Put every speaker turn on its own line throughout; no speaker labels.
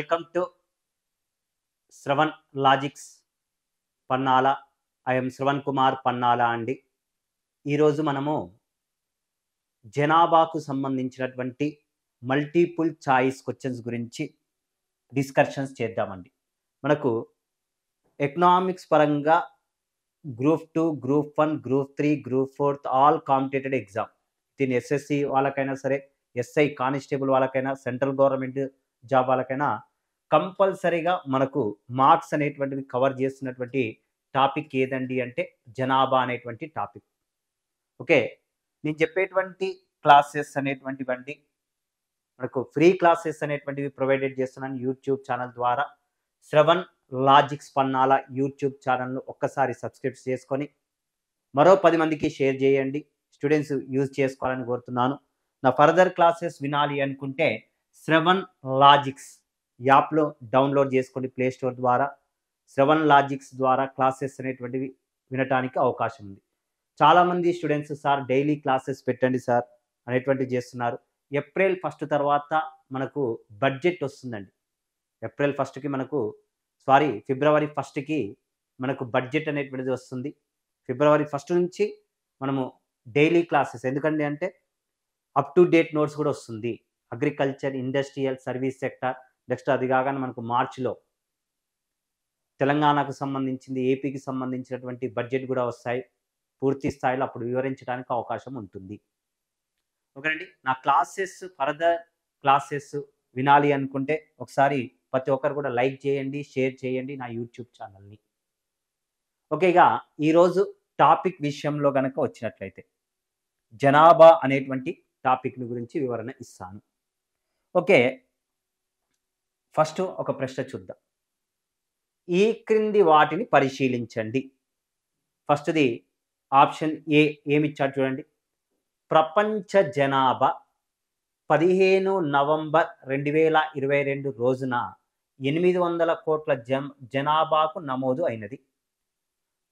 Welcome to Shravan logics Pannala. I'm Shravan Kumar Pannala అండి. ఈరోజు మనము జనాభాకు సంబంధించినటువంటి మల్టిపుల్ చాయిస్ క్వశ్చన్స్ గురించి డిస్కషన్స్ చేద్దామండి. మనకు ఎకనామిక్స్ పరంగా group 2, group 1, group 3, group 4 all competitive exam. దీని ఎస్ఎస్సి వాళ్ళకైనా సరే, ఎస్ఐ కానిస్టేబుల్ వాళ్ళకైనా, సెంట్రల్ గవర్నమెంట్ జాబ్ వాళ్ళకైనా కంపల్సరీగా మనకు మార్క్స్ అనేటువంటివి కవర్ చేస్తున్నటువంటి టాపిక్ ఏదండి అంటే జనాభా అనేటువంటి టాపిక్. ఓకే, నేను చెప్పేటువంటి క్లాసెస్ అనేటువంటివండి మనకు ఫ్రీ క్లాసెస్ అనేటువంటివి ప్రొవైడెడ్ చేస్తున్నాను యూట్యూబ్ ఛానల్ ద్వారా. శ్రవణ్ లాజిక్స్ పన్నాల యూట్యూబ్ ఛానల్ను ఒక్కసారి సబ్స్క్రైబ్ చేసుకొని మరో 10 మందికి షేర్ చేయండి. స్టూడెంట్స్ యూజ్ చేసుకోవాలని కోరుతున్నాను. నా ఫర్దర్ క్లాసెస్ వినాలి అనుకుంటే శ్రవణ్ లాజిక్స్ యాప్లో డౌన్లోడ్ చేసుకోండి ప్లే స్టోర్ ద్వారా. శ్రవణ్ లాజిక్స్ ద్వారా క్లాసెస్ అనేటువంటివి వినటానికి అవకాశం ఉంది. చాలామంది స్టూడెంట్స్ సార్ డైలీ క్లాసెస్ పెట్టండి సార్ అనేటువంటివి చేస్తున్నారు. ఏప్రిల్ 1 తర్వాత మనకు బడ్జెట్ వస్తుందండి. ఏప్రిల్ 1కి మనకు ఫిబ్రవరి 1కి మనకు బడ్జెట్ అనేటువంటిది వస్తుంది. ఫిబ్రవరి 1 నుంచి మనము డైలీ క్లాసెస్, ఎందుకంటే అంటే అప్ టు డేట్ నోట్స్ కూడా వస్తుంది. Agriculture, industrial, service sector. Next అది కాగానే మనకు మార్చిలో తెలంగాణకు సంబంధించింది, ఏపీకి సంబంధించినటువంటి బడ్జెట్ కూడా వస్తాయి. పూర్తి స్థాయిలో అప్పుడు వివరించడానికి అవకాశం ఉంటుంది. ఓకేనండి, నా క్లాసెస్ ఫర్దర్ క్లాసెస్ వినాలి అనుకుంటే ఒకసారి ప్రతి ఒక్కరు కూడా లైక్ చేయండి, షేర్ చేయండి నా యూట్యూబ్ ఛానల్ని. ఓకేగా, ఈరోజు టాపిక్ విషయంలో కనుక వచ్చినట్లయితే జనాభా అనేటువంటి టాపిక్ని గురించి వివరణ ఇస్తాను. ఓకే, ఫస్ట్ ఒక ప్రశ్న చూద్దాం. ఈ క్రింది వాటిని పరిశీలించండి. ఫస్ట్ది ఆప్షన్ ఏ ఏమిచ్చాడు చూడండి. ప్రపంచ జనాభా 15 నవంబర్ 2022 రోజున 800 కోట్ల జనాభాకు నమోదు అయినది.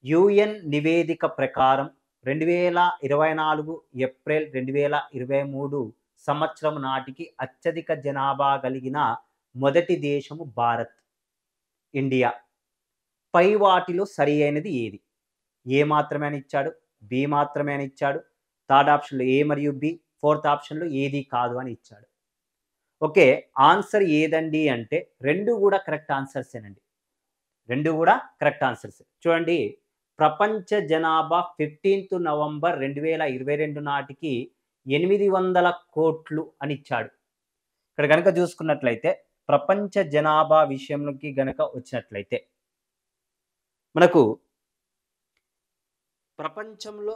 యుఎన్ నివేదిక ప్రకారం 2024 ఏప్రిల్ 2023 సంవత్సరం నాటికి అత్యధిక జనాభా కలిగిన మొదటి దేశము భారత్, ఇండియా. పై వాటిలో సరి అయినది ఏది? ఏ మాత్రమే అని ఇచ్చాడు, బి మాత్రమే అని ఇచ్చాడు, థర్డ్ ఆప్షన్లో ఏ మరియు బి, ఫోర్త్ ఆప్షన్లో ఏది కాదు అని ఇచ్చాడు. ఓకే, ఆన్సర్ ఏదండి అంటే రెండు కూడా కరెక్ట్ ఆన్సర్సేనండి. రెండు కూడా కరెక్ట్ ఆన్సర్స్. చూడండి, ప్రపంచ జనాభా 15 నవంబర్ 2022 నాటికి 800 కోట్లు అని ఇచ్చాడు. ఇక్కడ కనుక చూసుకున్నట్లయితే ప్రపంచ జనాభా విషయంలోకి గనక వచ్చినట్లయితే మనకు ప్రపంచంలో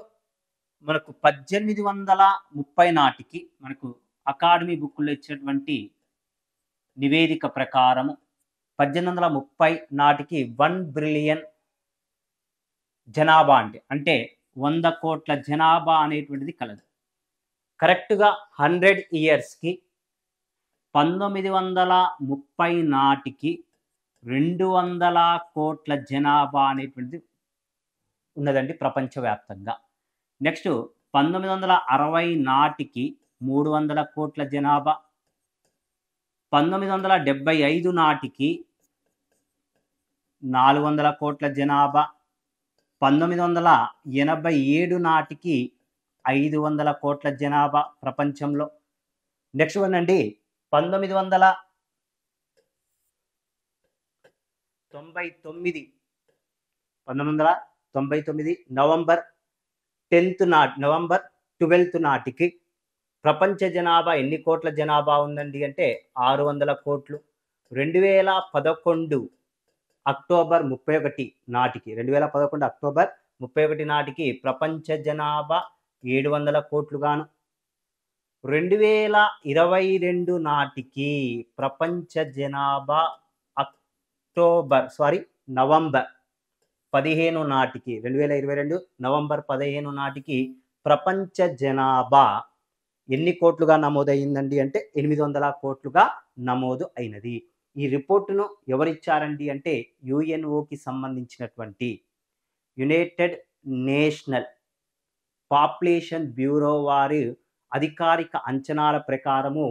మనకు 1830 నాటికి మనకు అకాడమీ బుక్లో ఇచ్చినటువంటి నివేదిక ప్రకారము 1830 నాటికి 1 బిలియన్ జనాభా అంటే 100 కోట్ల జనాభా అనేటువంటిది కలదు. కరెక్ట్గా 100 ఇయర్స్కి 1930 నాటికి 200 కోట్ల జనాభా అనేటువంటిది ఉన్నదండి ప్రపంచవ్యాప్తంగా. నెక్స్ట్ 1960 నాటికి 300 కోట్ల జనాభా, 1975 నాటికి 400 కోట్ల జనాభా, 1987 నాటికి 500 కోట్ల జనాభా ప్రపంచంలో. నెక్స్ట్ వన్ అండి, 1999 నవంబర్ 12th నాటికి ప్రపంచ జనాభా ఎన్ని కోట్ల జనాభా ఉందండి అంటే 600 కోట్లు. 2011 అక్టోబర్ 31 నాటికి 2011 అక్టోబర్ 31 నాటికి ప్రపంచ జనాభా 700 కోట్లు గాను, 2022 నాటికి ప్రపంచ జనాభా నవంబర్ 15 నాటికి 2022 నవంబర్ 15 నాటికి ప్రపంచ జనాభా ఎన్ని కోట్లుగా నమోదైందండి అంటే 800 కోట్లుగా నమోదు అయినది. ఈ రిపోర్టును ఎవరిచ్చారండి అంటే యుఎన్ఓకి సంబంధించినటువంటి యునైటెడ్ నేషనల్ పాపులేషన్ బ్యూరో వారి అధికారిక అంచనాల ప్రకారము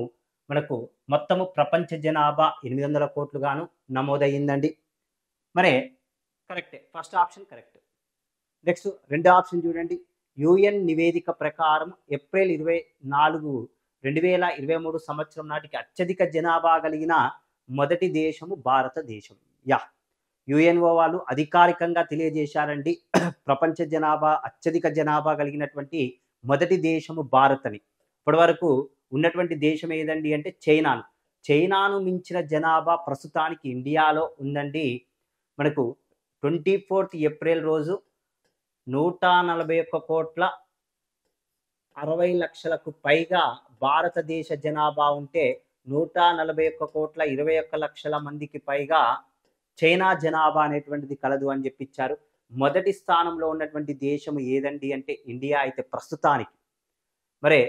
మనకు మొత్తము ప్రపంచ జనాభా 800 కోట్లు గాను నమోదయ్యిందండి. మరి కరెక్టే, ఫస్ట్ ఆప్షన్ కరెక్ట్. నెక్స్ట్ రెండో ఆప్షన్ చూడండి. యుఎన్ నివేదిక ప్రకారం ఏప్రిల్ 24, 2023 సంవత్సరం నాటికి అత్యధిక జనాభా కలిగిన మొదటి దేశము భారతదేశం. యుఎన్ఓ వాళ్ళు అధికారికంగా తెలియజేశారండి, ప్రపంచ జనాభా అత్యధిక జనాభా కలిగినటువంటి మొదటి దేశము భారత్ అని. ఇప్పటి వరకు ఉన్నటువంటి దేశం ఏదండి అంటే చైనాను మించిన జనాభా ప్రస్తుతానికి ఇండియాలో ఉందండి. మనకు 24th ఏప్రిల్ రోజు 141,60,00,000కు పైగా భారతదేశ జనాభా ఉంటే 141,21,00,000 మందికి పైగా చైనా జనాభా అనేటువంటిది కలదు అని చెప్పిచ్చారు. మొదటి స్థానంలో ఉన్నటువంటి దేశం ఏదండి అంటే ఇండియా అయితే ప్రస్తుతానికి. మరి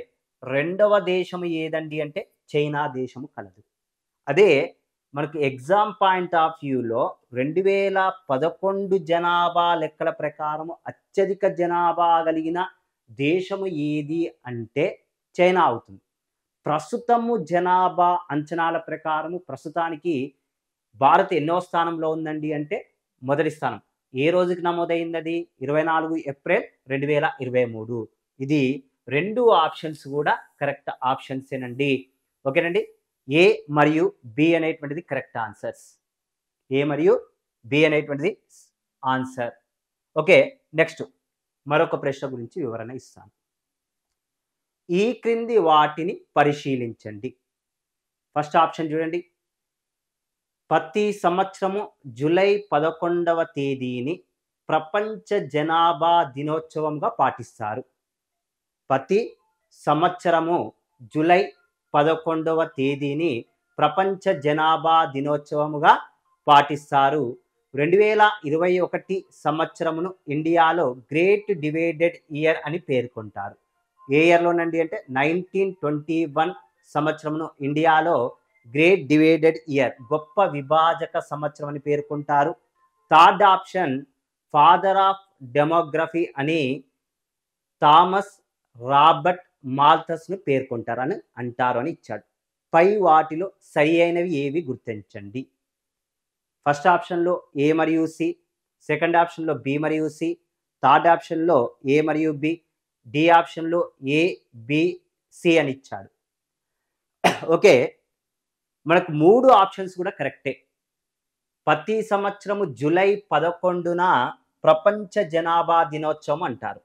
రెండవ దేశం ఏదండి అంటే చైనా దేశము కలదు. అదే మనకు ఎగ్జామ్ పాయింట్ ఆఫ్ వ్యూలో 2011 జనాభా లెక్కల ప్రకారం అత్యధిక జనాభా కలిగిన దేశము ఏది అంటే చైనా అవుతుంది. ప్రస్తుతము జనాభా అంచనాల ప్రకారం ప్రస్తుతానికి భారత్ ఎన్నో స్థానంలో ఉందండి అంటే మొదటి స్థానం. ఏ రోజుకి నమోదైంది అది? 24 ఏప్రిల్ 2023. ఇది రెండు ఆప్షన్స్ కూడా కరెక్ట్ ఆప్షన్సేనండి. ఓకేనండి. ఏ మరియు బి అనేటువంటిది కరెక్ట్ ఆన్సర్స్. ఏ మరియు బి అనేటువంటిది ఆన్సర్. ఓకే, నెక్స్ట్ మరొక ప్రశ్న గురించి వివరణ ఇస్తాను. ఈ క్రింది వాటిని పరిశీలించండి. ఫస్ట్ ఆప్షన్ చూడండి. ప్రతి సంవత్సరము జూలై 11వ తేదీని ప్రపంచ జనాభా దినోత్సవంగా పాటిస్తారు. ప్రతి సంవత్సరము జూలై 11వ తేదీని ప్రపంచ జనాభా దినోత్సవముగా పాటిస్తారు. 2021 సంవత్సరమును ఇండియాలో గ్రేట్ డివైడెడ్ ఇయర్ అని పేర్కొంటారు. ఏ ఇయర్లోనండి అంటే 1921 సంవత్సరమును ఇండియాలో గ్రేట్ డివైడెడ్ ఇయర్, గొప్ప విభాజక సంవత్సరం అని పేర్కొంటారు. Third option father of demography అని థామస్ రాబర్ట్ మాల్థస్ను పేర్కొంటారు అని అంటారు అని ఇచ్చాడు. పై వాటిలో సరి అయినవి ఏవి గుర్తించండి. ఫస్ట్ ఆప్షన్లో ఏ మరియు సి, సెకండ్ ఆప్షన్లో బి మరియు సి, థర్డ్ ఆప్షన్లో ఏ మరియు బి, డి ఆప్షన్లో ఏ బి సి అని ఇచ్చాడు. ఓకే, మనకు మూడు ఆప్షన్స్ కూడా కరెక్టే. ప్రతి సంవత్సరము జూలై 11న ప్రపంచ జనాభా దినోత్సవం అంటారు.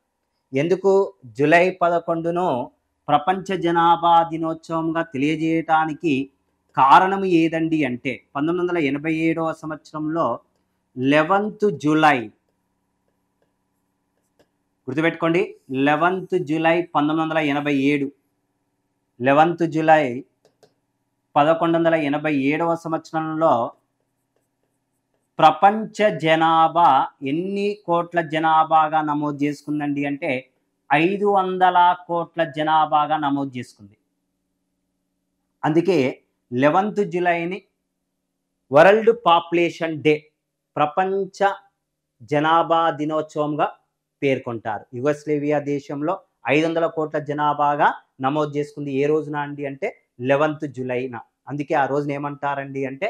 ఎందుకు జూలై 11ను ప్రపంచ జనాభా దినోత్సవంగా తెలియజేయటానికి కారణం ఏదండి అంటే 1987వ సంవత్సరంలో 11th జూలై, గుర్తుపెట్టుకోండి, 11th జూలై 1987, 11th జూలై 1187వ సంవత్సరంలో ప్రపంచ జనాభా ఎన్ని కోట్ల జనాభాగా నమోదు చేసుకుందండి అంటే 500 కోట్ల జనాభాగా నమోదు చేసుకుంది. అందుకే 11th జూలైని వరల్డ్ పాపులేషన్ డే, ప్రపంచ జనాభా దినోత్సవంగా పేర్కొంటారు. యుగస్లేవియా దేశంలో 500 కోట్ల జనాభాగా నమోదు చేసుకుంది. ఏ రోజున అండి అంటే 11th జూలైన. అందుకే ఆ రోజున ఏమంటారండి అంటే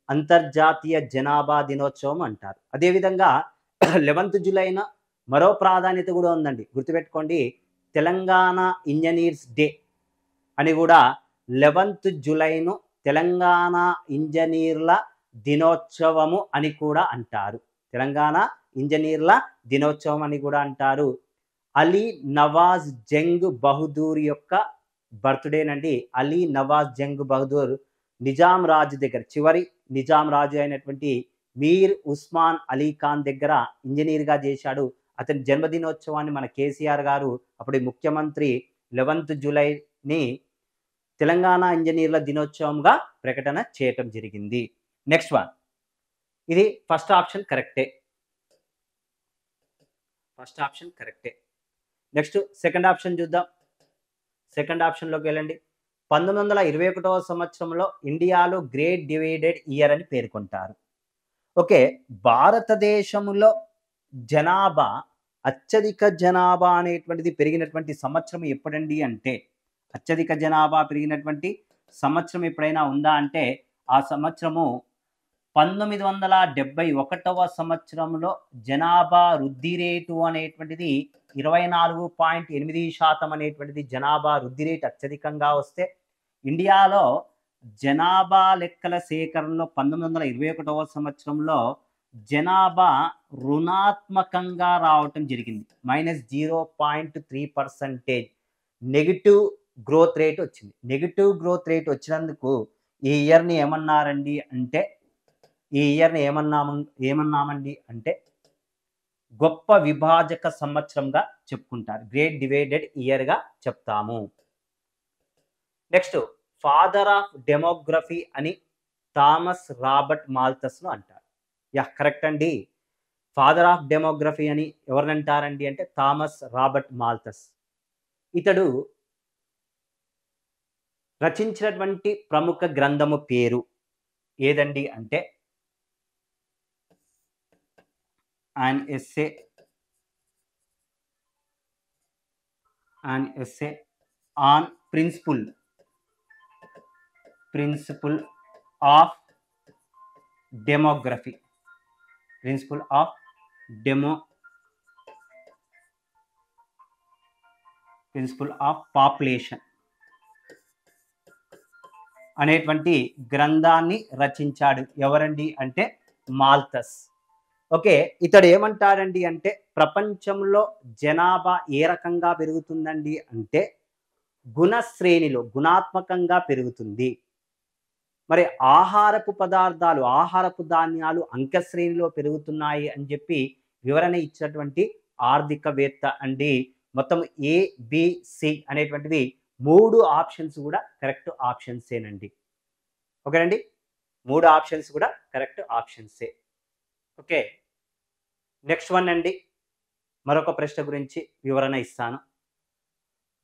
అంతర్జాతీయ జనాభా దినోత్సవం అంటారు. అదేవిధంగా 11th జూలైన మరో ప్రాధాన్యత కూడా ఉందండి, గుర్తుపెట్టుకోండి. తెలంగాణ ఇంజనీర్స్ డే అని కూడా 11th జూలైను తెలంగాణ ఇంజనీర్ల దినోత్సవము అని కూడా అంటారు. తెలంగాణ ఇంజనీర్ల దినోత్సవం అని కూడా అంటారు. అలీ నవాజ్ జంగ్ బహదూర్ యొక్క బర్త్డేనండి. అలీ నవాజ్ జంగ్ బహదూర్ నిజాం రాజు దగ్గర, చివరి నిజాం రాజు అయినటువంటి మీర్ ఉస్మాన్ అలీ ఖాన్ దగ్గర ఇంజనీర్గా చేశాడు. అతని జన్మదినోత్సవాన్ని మన కేసీఆర్ గారు అప్పుడు ముఖ్యమంత్రి 11th జూలైని తెలంగాణ ఇంజనీర్ల దినోత్సవంగా ప్రకటన చేయటం జరిగింది. నెక్స్ట్ వన్, ఇది ఫస్ట్ ఆప్షన్ కరెక్టే. ఫస్ట్ ఆప్షన్ కరెక్టే. నెక్స్ట్ సెకండ్ ఆప్షన్ చూద్దాం. సెకండ్ ఆప్షన్లోకి వెళ్ళండి. 1921వ సంవత్సరంలో ఇండియాలో గ్రేట్ డివైడెడ్ ఇయర్ అని పేర్కొంటారు. ఓకే, భారతదేశంలో జనాభా అత్యధిక జనాభా అనేటువంటిది పెరిగినటువంటి సంవత్సరం ఎప్పుడండి అంటే, అత్యధిక జనాభా పెరిగినటువంటి సంవత్సరం ఎప్పుడైనా ఉందా అంటే ఆ సంవత్సరము 1971వ సంవత్సరంలో జనాభా వృద్ధి రేటు అనేటువంటిది 24.8% అనేటువంటిది జనాభా వృద్ధి రేటు అత్యధికంగా వస్తే, ఇండియాలో జనాభా లెక్కల సేకరణలో 1921వ సంవత్సరంలో జనాభా రుణాత్మకంగా రావటం జరిగింది. -0.3% నెగటివ్ గ్రోత్ రేట్ వచ్చింది. నెగటివ్ గ్రోత్ రేట్ వచ్చినందుకు ఈ ఇయర్‌ని ఏమన్నారండి అంటే, ఈ ఇయర్‌ని ఏమన్నామండి అంటే గొప్ప విభాజక సంవత్సరంగా చెప్పుకుంటారు. గ్రేట్ డివైడెడ్ ఇయర్‌గా చెప్తాము. నెక్స్ట్ ఫాదర్ ఆఫ్ డెమోగ్రఫీ అని థామస్ రాబర్ట్ మాల్థస్‌ను అంటారు. కరెక్ట్ అండి. ఫాదర్ ఆఫ్ డెమోగ్రఫీ అని ఎవరినంటారండి అంటే థామస్ రాబర్ట్ మాల్థస్. ఇతడు రచించినటువంటి ప్రముఖ గ్రంథము పేరు ఏదండి అంటే an essay on principle of demography, principle of population అనేటువంటి గ్రంథాన్ని రచించాడు. ఎవరండి అంటే మాల్థస్. ఓకే, ఇతడు ఏమంటాడండి అంటే ప్రపంచంలో జనాభా ఏ రకంగా పెరుగుతుందండి అంటే గుణశ్రేణిలో, గుణాత్మకంగా పెరుగుతుంది. మరి ఆహారపు పదార్థాలు, ఆహారపు ధాన్యాలు అంకెశ్రేణిలో పెరుగుతున్నాయి అని చెప్పి వివరణ ఇచ్చినటువంటి ఆర్థికవేత్త అండి. మొత్తం ABC అనేటువంటివి 3 ఆప్షన్స్ కూడా కరెక్ట్ ఆప్షన్సేనండి. ఓకేనండి, 3 ఆప్షన్స్ కూడా కరెక్ట్ ఆప్షన్సే. ఓకే, నెక్స్ట్ వన్ అండి. మరొక ప్రశ్న గురించి వివరణ ఇస్తాను.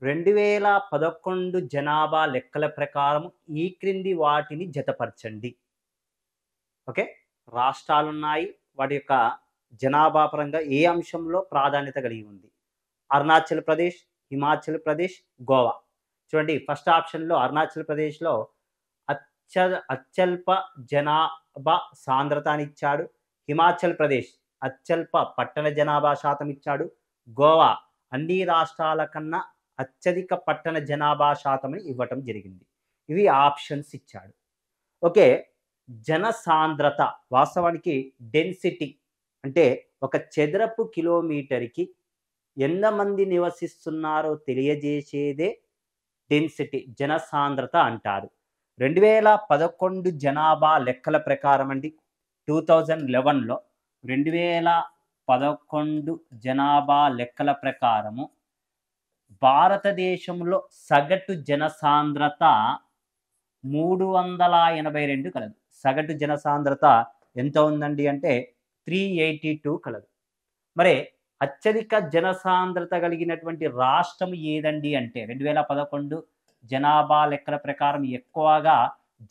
2011 జనాభా లెక్కల ప్రకారం ఈ క్రింది వాటిని జతపరచండి. ఓకే, రాష్ట్రాలు ఉన్నాయి, వాటి యొక్క జనాభా పరంగా ఏ అంశంలో ప్రాధాన్యత కలిగి ఉంది? అరుణాచల్ ప్రదేశ్, హిమాచల్ ప్రదేశ్, గోవా. చూడండి, ఫస్ట్ ఆప్షన్లో అరుణాచల్ ప్రదేశ్లో అత్యల్ప జనాభా సాంద్రత అని ఇచ్చాడు. హిమాచల్ ప్రదేశ్ అత్యల్ప పట్టణ జనాభా శాతం ఇచ్చాడు. గోవా అన్ని రాష్ట్రాల కన్నా అత్యధిక పట్టణ జనాభా శాతం ఇవ్వటం జరిగింది. ఇవి ఆప్షన్స్ ఇచ్చాడు. ఓకే, జనసాంద్రత వాస్తవానికి డెన్సిటీ అంటే ఒక చదరపు కిలోమీటర్కి ఎంతమంది నివసిస్తున్నారో తెలియజేసేదే డెన్సిటీ, జనసాంద్రత అంటారు. 2011 జనాభా లెక్కల ప్రకారం అండి, 2011లో 2011 జనాభా లెక్కల ప్రకారము భారతదేశంలో సగటు జనసాంద్రత 382 కలదు. సగటు జనసాంద్రత ఎంత ఉందండి అంటే 382 కలదు. మరి అత్యధిక జనసాంద్రత కలిగినటువంటి రాష్ట్రం ఏదండి అంటే 2011 జనాభా లెక్కల ప్రకారం ఎక్కువగా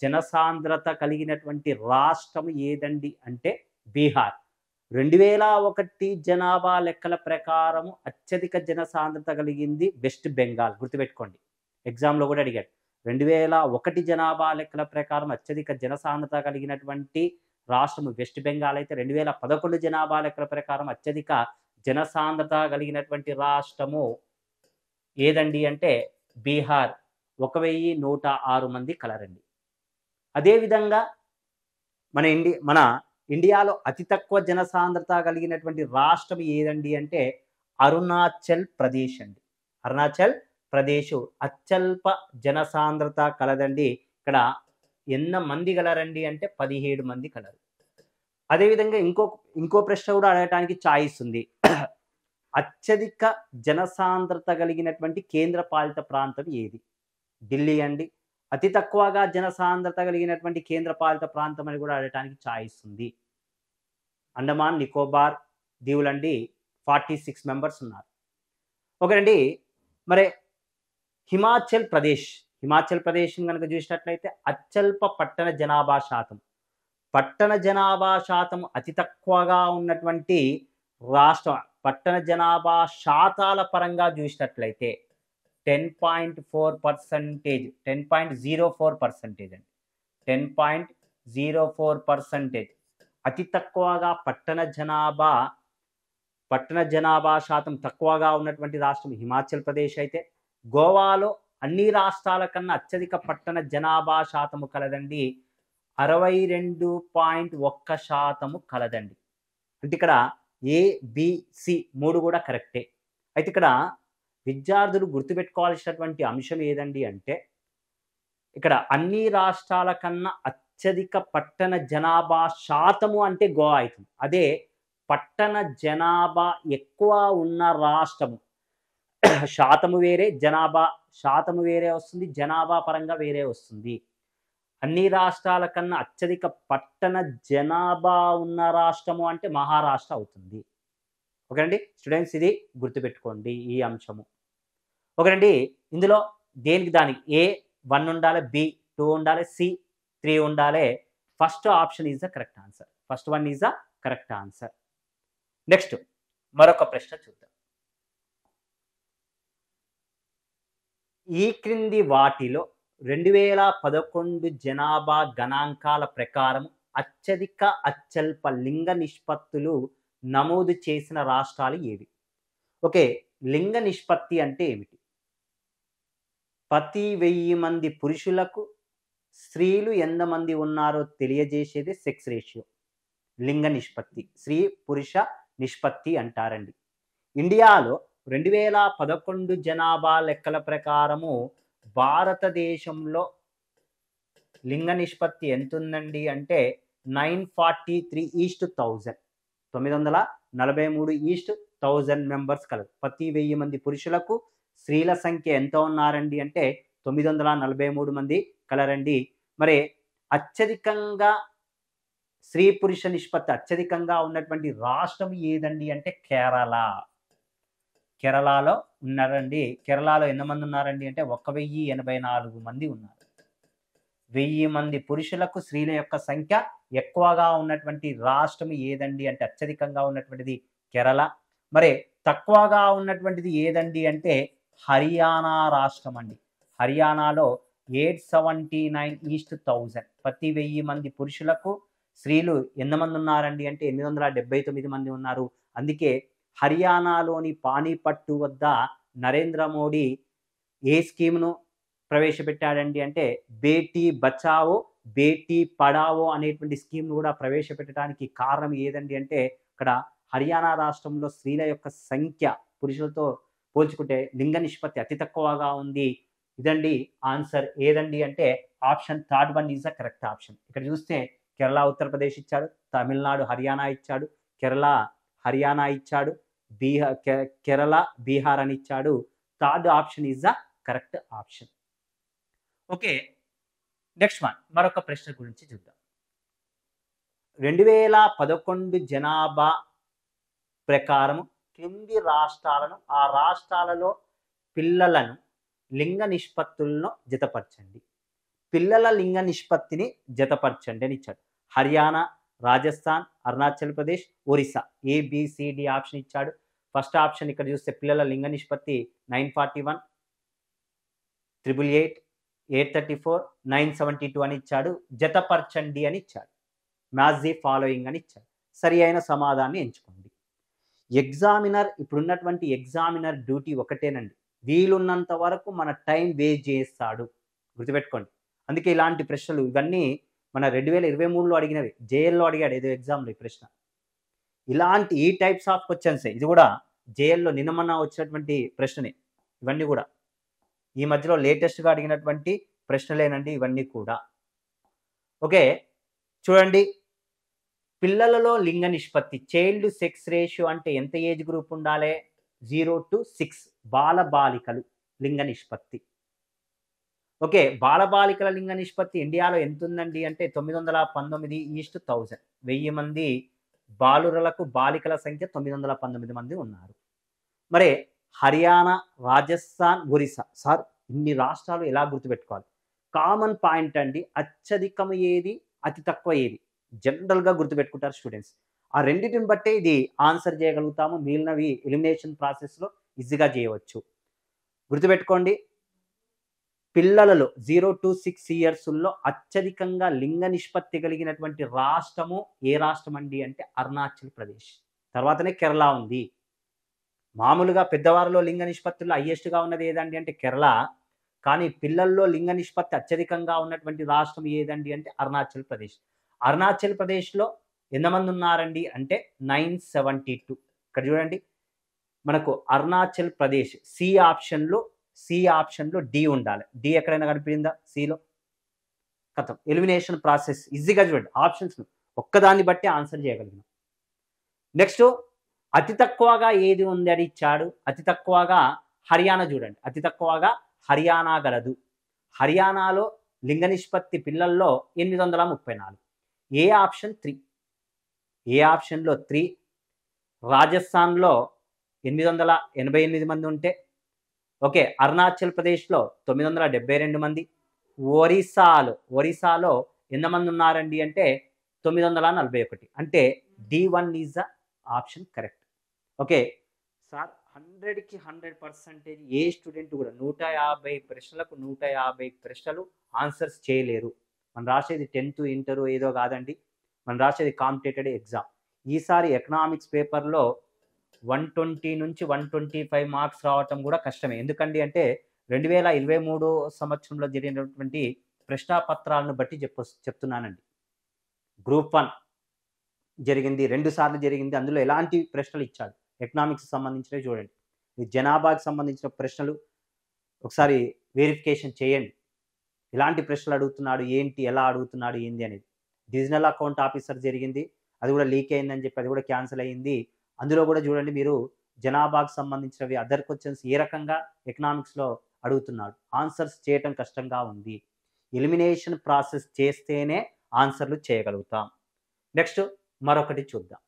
జనసాంద్రత కలిగినటువంటి రాష్ట్రం ఏదండి అంటే బీహార్. 2001 జనాభా లెక్కల ప్రకారం అత్యధిక జనసాంద్రత కలిగింది వెస్ట్ బెంగాల్. గుర్తుపెట్టుకోండి, ఎగ్జామ్లో కూడా అడిగాడు. 2001 జనాభా లెక్కల ప్రకారం అత్యధిక జనసాంద్రత కలిగినటువంటి రాష్ట్రము వెస్ట్ బెంగాల్ అయితే 2011 జనాభా లెక్కల ప్రకారం అత్యధిక జనసాంద్రత కలిగినటువంటి రాష్ట్రము ఏదండి అంటే బీహార్. 1106 మంది కలరండి. అదేవిధంగా మన ఇండియాలో అతి తక్కువ జనసాంద్రత కలిగినటువంటి రాష్ట్రం ఏదండి అంటే అరుణాచల్ ప్రదేశ్ అండి. అరుణాచల్ ప్రదేశ్ అత్యల్ప జనసాంద్రత కలదండి. ఇక్కడ ఎన్న మంది కలరండి అంటే 17 మంది కలరు. అదేవిధంగా ఇంకో ప్రశ్న కూడా అడగటానికి ఛాయిస్ ఉంది. అత్యధిక జనసాంద్రత కలిగినటువంటి కేంద్ర పాలిత ప్రాంతం ఏది? ఢిల్లీ అండి. అతి తక్కువగా జనసాంద్రత కలిగినటువంటి కేంద్ర పాలిత ప్రాంతం అని కూడా అడగటానికి ఛాయిస్ ఉంది. అండమాన్ నికోబార్ దీవులండి, 46 మెంబర్స్ ఉన్నారు. ఓకేనండి, మరి హిమాచల్ ప్రదేశ్ కనుక చూసినట్లయితే అత్యల్ప పట్టణ జనాభా శాతం, పట్టణ జనాభా శాతం అతి తక్కువగా ఉన్నటువంటి రాష్ట్రం. పట్టణ జనాభా శాతాల పరంగా చూసినట్లయితే 10.4%, 10.04% అండి. 10.04%. అతి తక్కువగా పట్టణ జనాభా శాతం తక్కువగా ఉన్నటువంటి రాష్ట్రం హిమాచల్ ప్రదేశ్ అయితే, గోవాలో అన్ని రాష్ట్రాల కన్నా అత్యధిక పట్టణ జనాభా శాతము కలదండి. 62.1% కలదండి. అంటే ఇక్కడ ఏ, బి, సి 3 కూడా కరెక్టే. అయితే ఇక్కడ విద్యార్థులు గుర్తుపెట్టుకోవాల్సినటువంటి అంశం ఏదండి అంటే, ఇక్కడ అన్ని రాష్ట్రాల కన్నా అత్యధిక పట్టణ జనాభా శాతము అంటే గోవా అవుతుంది. అదే పట్టణ జనాభా ఎక్కువ ఉన్న రాష్ట్రము శాతము వేరే, శాతము వేరే వస్తుంది, జనాభా పరంగా వేరే వస్తుంది. అన్ని రాష్ట్రాల కన్నా అత్యధిక పట్టణ జనాభా ఉన్న రాష్ట్రము అంటే మహారాష్ట్ర అవుతుంది. ఓకేనండి స్టూడెంట్స్, ఇది గుర్తుపెట్టుకోండి ఈ అంశము. ఓకేనండి, ఇందులో దేనికి దానికి ఏ 1 ఉండాలి, బి 2 ఉండాలి, సి 3 ఉండాలి. First option is the correct answer. First one is the correct answer. Next మరొక ప్రశ్న చూద్దాం. ఈ క్రింది వాటిలో 2011 జనాభా గణాంకాల ప్రకారం అత్యధిక అత్యల్ప లింగ నిష్పత్తులు నమోదు చేసిన రాష్ట్రాలు ఏవి? ఓకే, లింగ నిష్పత్తి అంటే ఏమిటి? ప్రతి 1000 మంది పురుషులకు స్త్రీలు ఎంతమంది ఉన్నారో తెలియజేసేది సెక్స్ రేషియో. లింగ నిష్పత్తి, స్త్రీ పురుష నిష్పత్తి అంటారండి. ఇండియాలో 2011 జనాభా లెక్కల ప్రకారము భారతదేశంలో లింగ నిష్పత్తి ఎంత ఉందండి అంటే 943:1000. 943:1000 మెంబర్స్ కలదు. ప్రతి 1000 మంది పురుషులకు స్త్రీల సంఖ్య ఎంత ఉన్నారండి అంటే 943 మంది కలరండి. మరి అత్యధికంగా స్త్రీ పురుష నిష్పత్తి అత్యధికంగా ఉన్నటువంటి రాష్ట్రం ఏదండి అంటే కేరళ. కేరళలో ఉన్నారండి. కేరళలో ఎంతమంది ఉన్నారండి అంటే 1084 మంది ఉన్నారు. 1000 మంది పురుషులకు స్త్రీల యొక్క సంఖ్య ఎక్కువగా ఉన్నటువంటి రాష్ట్రం ఏదండి అంటే అత్యధికంగా ఉన్నటువంటిది కేరళ. మరి తక్కువగా ఉన్నటువంటిది ఏదండి అంటే హర్యానా రాష్ట్రం అండి. హర్యానాలో 879:1000. ప్రతి 1000 మంది పురుషులకు స్త్రీలు ఎంతమంది ఉన్నారండి అంటే 879 మంది ఉన్నారు. అందుకే హర్యానాలోని పానీపట్టు వద్ద నరేంద్ర మోడీ ఏ స్కీమ్ను ప్రవేశపెట్టాడండి అంటే బేటీ బచావో బేటీ పడావో అనేటువంటి స్కీమ్ కూడా ప్రవేశపెట్టడానికి కారణం ఏదండి అంటే ఇక్కడ హర్యానా రాష్ట్రంలో స్త్రీల యొక్క సంఖ్య పురుషులతో పోల్చుకుంటే లింగ నిష్పత్తి అతి తక్కువగా ఉంది. ఇదండి ఆన్సర్. ఏదండి అంటే option third one is the correct option. ఇక్కడ చూస్తే కేరళ ఉత్తరప్రదేశ్ ఇచ్చాడు, తమిళనాడు హర్యానా ఇచ్చాడు, కేరళ హర్యానా ఇచ్చాడు, కేరళ బీహార్ అని ఇచ్చాడు. Third option is the correct option. Okay, next one మరొక ప్రశ్న గురించి చూద్దాం. 2011 జనాభా ప్రకారం కింది రాష్ట్రాలను, ఆ రాష్ట్రాలలో పిల్లలను లింగ నిష్పత్తులను జతపరచండి. పిల్లల లింగ నిష్పత్తిని జతపరచండి అని ఇచ్చాడు. హర్యానా, రాజస్థాన్, అరుణాచల్ ప్రదేశ్, ఒరిస్సా ఏబిసిడి ఆప్షన్ ఇచ్చాడు. ఫస్ట్ ఆప్షన్ ఇక్కడ చూస్తే పిల్లల లింగ నిష్పత్తి 941, 888, 834, 972 అని ఇచ్చాడు. జతపరచండి అని ఇచ్చాడు. మ్యాచ్ ది ఫాలోయింగ్ అని ఇచ్చాడు. సరి అయిన సమాధానాన్ని ఎంచుకోండి. ఎగ్జామినర్ ఇప్పుడున్నటువంటి ఎగ్జామినర్ డ్యూటీ ఒకటేనండి, వీలున్నంత వరకు మన టైం వేస్ట్ చేస్తాడు. గుర్తుపెట్టుకోండి. అందుకే ఇలాంటి ప్రశ్నలు ఇవన్నీ మన 2023లో అడిగినవి. జేఎల్లో అడిగాడు ఏదో ఎగ్జామ్లో ఈ ప్రశ్న. ఇలాంటి ఈ టైప్స్ ఆఫ్ క్వశ్చన్స్ ఇది కూడా జేఎల్లో నిన్న మొన్న వచ్చినటువంటి ప్రశ్ననే. ఇవన్నీ కూడా ఈ మధ్యలో లేటెస్ట్గా అడిగినటువంటి ప్రశ్నలేనండి ఇవన్నీ కూడా. ఓకే, చూడండి. పిల్లలలో లింగ నిష్పత్తి, చైల్డ్ సెక్స్ రేషియో అంటే ఎంత ఏజ్ గ్రూప్ ఉండాలి? 0 to 6 బాలబాలికలు లింగ నిష్పత్తి. ఓకే, బాలబాలికల లింగ నిష్పత్తి ఇండియాలో ఎంత ఉందండి అంటే 919:1000. 1000 మంది బాలురలకు బాలికల సంఖ్య 919 మంది ఉన్నారు. మరి హర్యానా, రాజస్థాన్, ఒరిస్సా. సార్ ఇన్ని రాష్ట్రాలు ఎలా గుర్తుపెట్టుకోవాలి? కామన్ పాయింట్ అండి, అత్యధికం ఏది, అతి తక్కువ ఏది జనరల్గా గుర్తుపెట్టుకుంటారు స్టూడెంట్స్. ఆ రెండింటిని బట్టే ఇది ఆన్సర్ చేయగలుగుతాము. మిగిలినవి ఎలిమినేషన్ ప్రాసెస్లో ఈజీగా చేయవచ్చు. గుర్తుపెట్టుకోండి, పిల్లలలో 0 to 6 ఇయర్స్లో అత్యధికంగా లింగ నిష్పత్తి కలిగినటువంటి రాష్ట్రము ఏ రాష్ట్రం అండి అంటే అరుణాచల్ ప్రదేశ్. తర్వాతనే కేరళ ఉంది. మామూలుగా పెద్దవారిలో లింగ నిష్పత్తుల్లో హైయెస్ట్గా ఉన్నది ఏదండి అంటే కేరళ. కానీ పిల్లల్లో లింగ నిష్పత్తి అత్యధికంగా ఉన్నటువంటి రాష్ట్రం ఏదండి అంటే అరుణాచల్ ప్రదేశ్. అరుణాచల్ ప్రదేశ్లో ఎంతమంది ఉన్నారండి అంటే 972. ఇక్కడ చూడండి, మనకు అరుణాచల్ ప్రదేశ్ సి ఆప్షన్లో డి ఉండాలి. డి ఎక్కడైనా కనిపించిందా సిలో? కథం, ఎలిమినేషన్ ప్రాసెస్ ఈజీగా చూడండి, ఆప్షన్స్ ఒక్కదాన్ని బట్టి ఆన్సర్ చేయగలిగినాం. నెక్స్ట్ అతి తక్కువగా ఏది ఉంది అని ఇచ్చాడు. అతి తక్కువగా హర్యానా చూడండి, అతి తక్కువగా హర్యానా గలదు. హర్యానాలో లింగ నిష్పత్తి పిల్లల్లో 834. ఏ ఆప్షన్ 3, ఏ ఆప్షన్లో 3. రాజస్థాన్లో 888 మంది ఉంటే, ఓకే, అరుణాచల్ ప్రదేశ్లో 972 మంది, ఒరిస్సాలో ఎంతమంది ఉన్నారండి అంటే 941. అంటే D1 is the option correct. Okay sir, 100కి 100% ఏ స్టూడెంట్ కూడా 150 ప్రశ్నలకు 150 ప్రశ్నలు ఆన్సర్స్ చేయలేరు. మనం రాసేది 10th ఇంటర్ ఏదో కాదండి, మనం రాసేది కాంపిటేటివ్ ఎగ్జామ్. ఈసారి ఎకనామిక్స్ పేపర్లో 120 నుంచి 125 మార్క్స్ రావటం కూడా కష్టమే. ఎందుకండి అంటే 2023 సంవత్సరంలో జరిగినటువంటి ప్రశ్నాపత్రాలను బట్టి చెప్తున్నానండి. గ్రూప్ 1 జరిగింది, 2 సార్లు జరిగింది. అందులో ఎలాంటి ప్రశ్నలు ఇచ్చాడు ఎకనామిక్స్ సంబంధించినవి చూడండి. ఈ జనాభాకి సంబంధించిన ప్రశ్నలు ఒకసారి వెరిఫికేషన్ చేయండి. ఎలాంటి ప్రశ్నలు అడుగుతున్నాడు, ఏంటి, ఎలా అడుగుతున్నాడు, ఏంది అనేది. డివిజనల్ అకౌంట్ ఆఫీసర్ జరిగింది, అది కూడా లీక్ అయిందని చెప్పి అది కూడా క్యాన్సిల్ అయ్యింది. అందులో కూడా చూడండి మీరు, జనాభాకు సంబంధించినవి అదర్ క్వశ్చన్స్ ఏ రకంగా ఎకనామిక్స్లో అడుగుతున్నాడు. ఆన్సర్స్ చేయటం కష్టంగా ఉంది. ఎలిమినేషన్ ప్రాసెస్ చేస్తేనే ఆన్సర్లు చేయగలుగుతాం. నెక్స్ట్ మరొకటి చూద్దాం.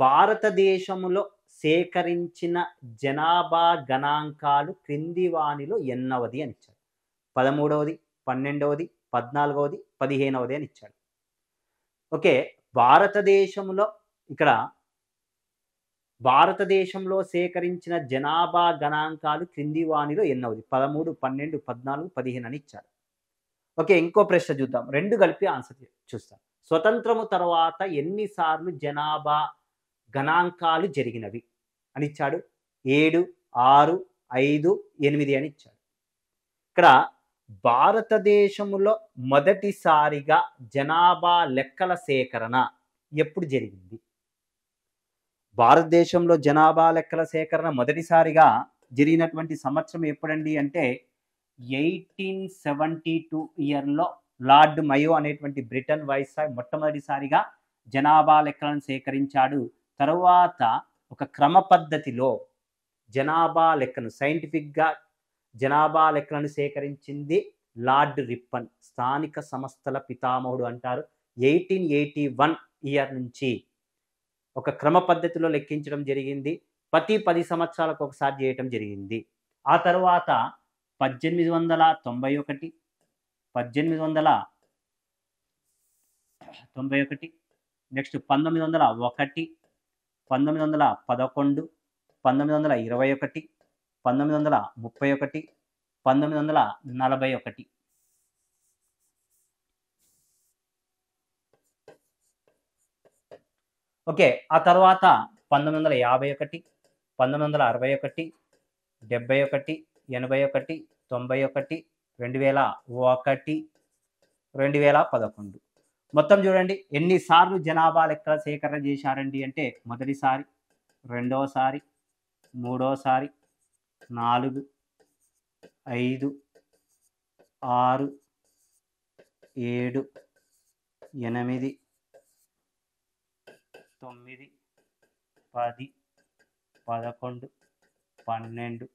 భారతదేశంలో సేకరించిన జనాభా గణాంకాలు క్రింది వానిలో ఎన్నవది అని ఇచ్చాడు. 13వది, 12వది, 14వది, 15వది అని ఇచ్చాడు. ఓకే, భారతదేశంలో సేకరించిన జనాభా గణాంకాలు క్రింది వానిలో ఎన్నవది? 13, 12, 14, 15 అని ఇచ్చాడు. ఓకే, ఇంకో ప్రశ్న చూద్దాం, 2 కలిపి ఆన్సర్ చూస్తాం. స్వతంత్రము తర్వాత ఎన్నిసార్లు జనాభా గణాంకాలు జరిగినవి అని ఇచ్చాడు. 7, 6, 5, 8 అని ఇచ్చాడు. ఇక్కడ భారతదేశంలో మొదటిసారిగా జనాభా లెక్కల సేకరణ ఎప్పుడు జరిగింది? భారతదేశంలో జనాభా లెక్కల సేకరణ మొదటిసారిగా జరిగినటువంటి సంవత్సరం ఎప్పుడండి అంటే 1872 ఇయర్లో లార్డ్ మయో అనేటువంటి బ్రిటన్ వైస్రాయ్ మొట్టమొదటిసారిగా జనాభా లెక్కలను సేకరించాడు. తరువాత ఒక క్రమ పద్ధతిలో జనాభా లెక్కను, సైంటిఫిక్గా జనాభా లెక్కలను సేకరించింది లార్డ్ రిప్పన్, స్థానిక సంస్థల పితామహుడు అంటారు. 1881 ఇయర్ నుంచి ఒక క్రమ పద్ధతిలో లెక్కించడం జరిగింది. ప్రతి 10 సంవత్సరాలకు ఒకసారి చేయటం జరిగింది. ఆ తర్వాత 1891, 1891, నెక్స్ట్ 1901, 1911, 1921, 1931, 1941. ఓకే, ఆ తర్వాత 1951, 1961, 71, 81, 91, 2001, 2011. మొత్తం చూడండి ఎన్నిసార్లు జనాభా లెక్కల సేకరణ చేశారండి అంటే మొదటిసారి, రెండవసారి, మూడోసారి, 4, 5, 6, 7, 8, 9, 10, 11, 12,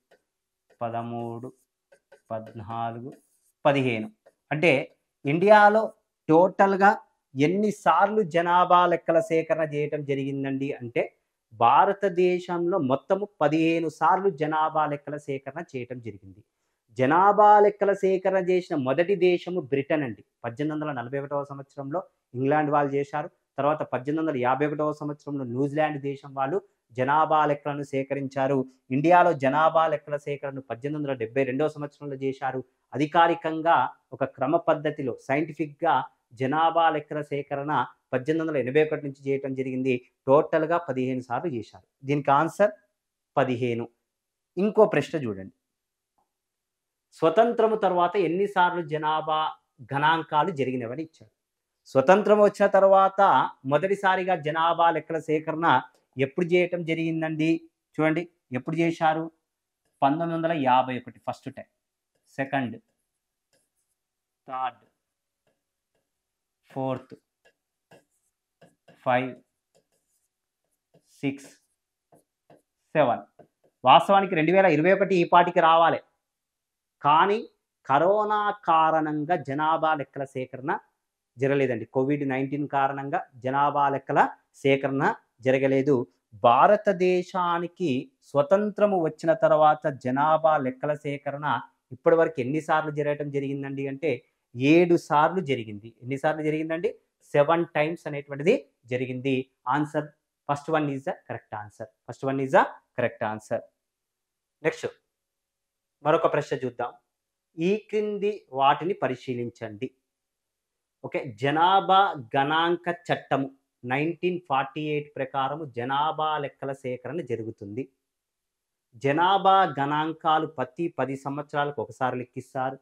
13, 14, 15. అంటే ఇండియాలో టోటల్గా ఎన్నిసార్లు జనాభా లెక్కల సేకరణ చేయటం జరిగిందండి అంటే భారతదేశంలో మొత్తము 15 సార్లు జనాభా లెక్కల సేకరణ చేయటం జరిగింది. జనాభా లెక్కల సేకరణ చేసిన మొదటి దేశము బ్రిటన్ అండి. 1841 సంవత్సరంలో ఇంగ్లాండ్ వాళ్ళు చేశారు. తర్వాత 1851 సంవత్సరంలో న్యూజిలాండ్ దేశం వాళ్ళు జనాభా లెక్కలను సేకరించారు. ఇండియాలో జనాభా లెక్కల సేకరణను 1872వ సంవత్సరంలో చేశారు. అధికారికంగా ఒక క్రమ పద్ధతిలో సైంటిఫిక్గా జనాభా లెక్కల సేకరణ 1881 నుంచి చేయటం జరిగింది. టోటల్గా 15 సార్లు చేశారు. దీనికి ఆన్సర్ 15. ఇంకో ప్రశ్న చూడండి. స్వతంత్రము తర్వాత ఎన్నిసార్లు జనాభా గణాంకాలు జరిగినవని ఇచ్చారు. స్వతంత్రం వచ్చిన తర్వాత మొదటిసారిగా జనాభా లెక్కల సేకరణ ఎప్పుడు చేయటం జరిగిందండి? చూడండి, ఎప్పుడు చేశారు? 1951 first time, second, third, fourth, 5, 6, 7. వాస్తవానికి 2021 ఈ పాటికి రావాలి, కానీ కరోనా కారణంగా జనాభా లెక్కల సేకరణ జరగలేదండి. కోవిడ్-19 కారణంగా జనాభా లెక్కల సేకరణ జరగలేదు. భారతదేశానికి స్వతంత్రము వచ్చిన తర్వాత జనాభా లెక్కల సేకరణ ఇప్పటి వరకు ఎన్నిసార్లు జరగటం జరిగిందండి అంటే 7 సార్లు జరిగింది. ఎన్నిసార్లు జరిగిందండి? 7 టైమ్స్ అనేటువంటిది జరిగింది. Answer first one is the correct answer. First one is the correct answer. Next మరొక ప్రశ్న చూద్దాం. ఈ క్రింది వాటిని పరిశీలించండి. ఓకే, జనాభా గణాంక చట్టము 1948 ప్రకారము జనాభా లెక్కల సేకరణ జరుగుతుంది. జనాభా గణాంకాలు ప్రతి 10 సంవత్సరాలకు ఒకసారి లెక్కిస్తారు.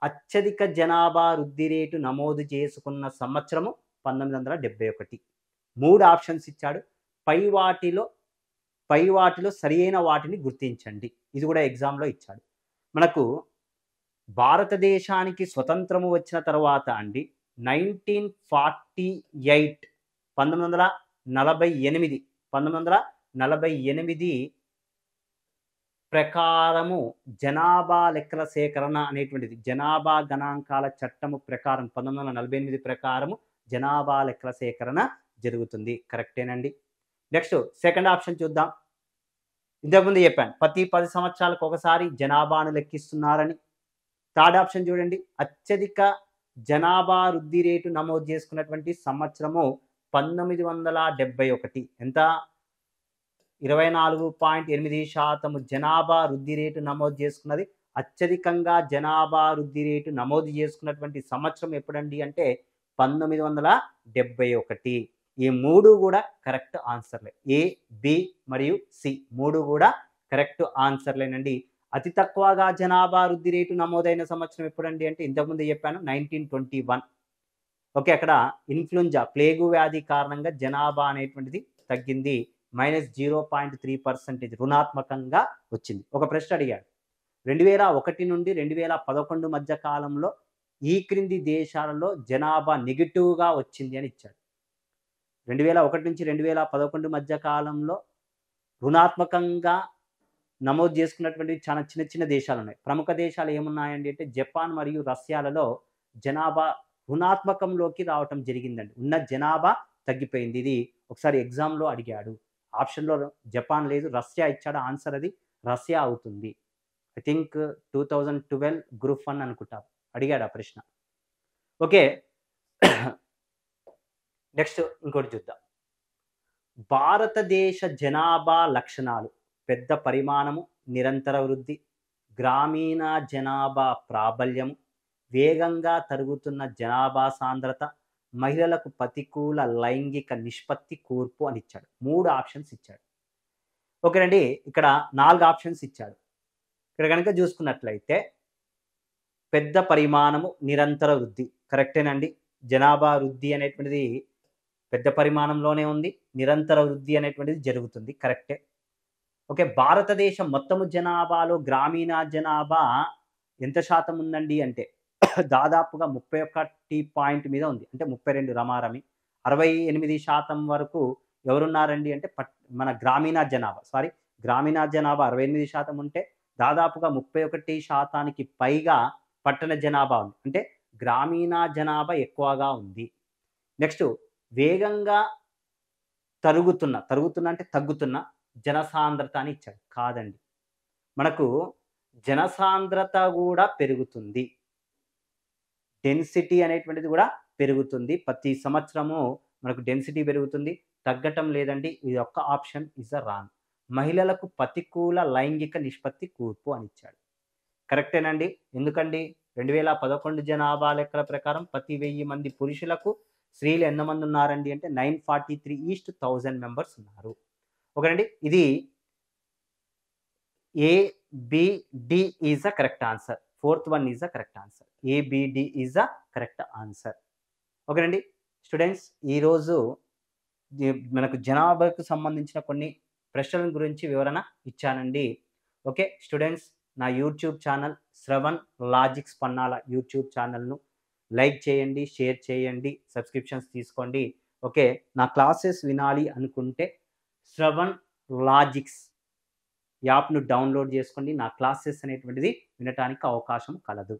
అత్యధిక జనాభా వృద్ధి రేటు నమోదు చేసుకున్న సంవత్సరము 1971. 3 ఆప్షన్స్ ఇచ్చాడు. పై వాటిలో సరైన వాటిని గుర్తించండి. ఇది కూడా ఎగ్జామ్లో ఇచ్చాడు. మనకు భారతదేశానికి స్వతంత్రము వచ్చిన తర్వాత అండి 1948 ప్రకారము జనాభా లెక్కల సేకరణ అనేటువంటిది, జనాభా గణాంకాల చట్టము ప్రకారం 1948 ప్రకారము జనాభా లెక్కల సేకరణ జరుగుతుంది. కరెక్టేనండి. నెక్స్ట్ సెకండ్ ఆప్షన్ చూద్దాం. ఇంతకుముందు చెప్పాను ప్రతి 10 సంవత్సరాలకు ఒకసారి జనాభాను లెక్కిస్తున్నారని. థర్డ్ ఆప్షన్ చూడండి, అత్యధిక జనాభా వృద్ధి రేటు నమోదు చేసుకున్నటువంటి సంవత్సరము 1971. ఎంత? 24.8% జనాభా వృద్ధి రేటు నమోదు చేసుకున్నది. అత్యధికంగా జనాభా వృద్ధి రేటు నమోదు చేసుకున్నటువంటి సంవత్సరం ఎప్పుడండి అంటే 1971. ఈ 3 కూడా కరెక్ట్ ఆన్సర్లే. ఏ, బి మరియు సి 3 కూడా కరెక్ట్ ఆన్సర్లేనండి. అతి తక్కువగా జనాభా వృద్ధి రేటు నమోదైన సంవత్సరం ఎప్పుడండి అంటే ఇంతకుముందు చెప్పాను 1921. ఓకే, అక్కడ ఇన్ఫ్లుయెంజా ప్లేగు వ్యాధి కారణంగా జనాభా అనేటువంటిది తగ్గింది. -0.3% రుణాత్మకంగా వచ్చింది. ఒక ప్రశ్న అడిగాడు, 2001 నుండి 2011 మధ్య కాలంలో ఈ క్రింది దేశాలలో జనాభా నెగిటివ్గా వచ్చింది అని ఇచ్చాడు. 2001 నుంచి 2011 మధ్య కాలంలో రుణాత్మకంగా నమోదు చేసుకున్నటువంటి చాలా చిన్న చిన్న దేశాలు ఉన్నాయి. ప్రముఖ దేశాలు ఏమున్నాయండి అంటే జపాన్ మరియు రష్యాలలో జనాభా రుణాత్మకంలోకి రావటం జరిగిందండి. ఉన్న జనాభా తగ్గిపోయింది. ఇది ఒకసారి ఎగ్జామ్లో అడిగాడు. ఆప్షన్లో జపాన్ లేదు, రష్యా ఇచ్చాడు. ఆన్సర్ అది రష్యా అవుతుంది. ఐ థింక్ 2012 గ్రూప్ 1 అనుకుంటా అడిగాడు ఆ ప్రశ్న. ఓకే, నెక్స్ట్ ఇంకోటి చూద్దాం. భారతదేశ జనాభా లక్షణాలు: పెద్ద పరిమాణము, నిరంతర వృద్ధి, గ్రామీణ జనాభా ప్రాబల్యము, వేగంగా తరుగుతున్న జనాభా సాంద్రత, మహిళలకు ప్రతికూల లైంగిక నిష్పత్తి కూర్పు అని ఇచ్చాడు. 3 ఆప్షన్స్ ఇచ్చాడు. ఓకేనండి, ఇక్కడ 4 ఆప్షన్స్ ఇచ్చాడు. ఇక్కడ కనుక చూసుకున్నట్లయితే పెద్ద పరిమాణము, నిరంతర వృద్ధి కరెక్టేనండి. జనాభా వృద్ధి అనేటువంటిది పెద్ద పరిమాణంలోనే ఉంది, నిరంతర వృద్ధి అనేటువంటిది జరుగుతుంది. కరెక్టే. ఓకే, భారతదేశం మొత్తము జనాభాలో గ్రామీణ జనాభా ఎంత శాతం ఉందండి అంటే దాదాపుగా 31 పాయింట్ మీద ఉంది. అంటే 32 రమారమి. 68% వరకు ఎవరున్నారండి అంటే మన గ్రామీణ జనాభా 68% ఉంటే దాదాపుగా 31% పైగా పట్టణ జనాభా ఉంది. అంటే గ్రామీణ జనాభా ఎక్కువగా ఉంది. నెక్స్ట్ వేగంగా తరుగుతున్న అంటే తగ్గుతున్న జనసాంద్రత అని ఇచ్చాడు. కాదండి, మనకు జనసాంద్రత కూడా పెరుగుతుంది, డెన్సిటీ అనేటువంటిది కూడా పెరుగుతుంది. ప్రతి సంవత్సరము మనకు డెన్సిటీ పెరుగుతుంది, తగ్గటం లేదండి. ఇది ఒక్క ఆప్షన్ ఇస్ అ రాంగ్. మహిళలకు ప్రతికూల లైంగిక నిష్పత్తి కూర్పు అని ఇచ్చాడు. కరెక్టేనండి. ఎందుకండి 2011 జనాభా లెక్కల ప్రకారం ప్రతి 1000 మంది పురుషులకు స్త్రీలు ఎంతమంది ఉన్నారండి అంటే 943:1000 మెంబర్స్ ఉన్నారు. ఓకేనండి. ఇది A, B, D is the correct answer. Fourth one is the correct answer. A, B, D is the correct answer. ఓకేనండి. స్టూడెంట్స్ ఈరోజు మనకు జనాభాకు సంబంధించిన కొన్ని ప్రశ్నల గురించి వివరణ ఇచ్చానండి. ఓకే స్టూడెంట్స్, నా YouTube channel Shravan logics Pannala YouTube ఛానల్ను లైక్ చేయండి, షేర్ చేయండి, సబ్స్క్రిప్షన్స్ తీసుకోండి. ఓకే, నా క్లాసెస్ వినాలి అనుకుంటే శ్రవణ్ లాజిక్స్ యాప్ను డౌన్లోడ్ చేసుకోండి. నా క్లాసెస్ అనేటువంటిది వినటానికి అవకాశం కలదు.